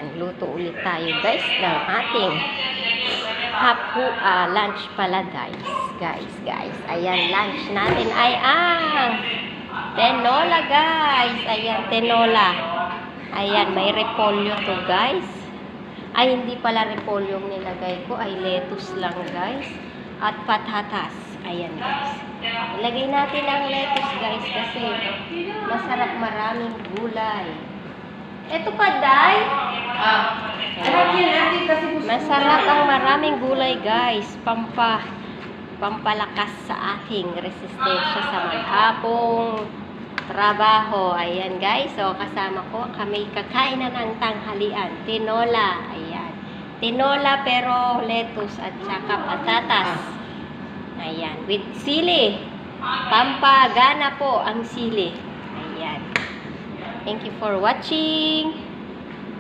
Magluto ulit tayo guys ng ating lunch pala guys. Ayan, lunch natin ay ang tinola guys. Ayan, tinola. Ayan, may repolyo to guys. Ay, hindi pala repolyo yung nilagay ko. Ay, lettuce lang guys. At patatas. Ayan guys. Ilagay natin ang lettuce guys kasi masarap, maraming gulay. Ito pa, Day. Masarap ang maraming gulay guys. Pampalakas sa ating resistensya sa maghapong trabaho. Ayan guys. So, kasama ko, kami kakain na ng tanghalian. Tinola. Ayan. Tinola pero lettuce at saka patatas. Ayan. With sili. Pampagana po ang sili. Ayan. Thank you for watching.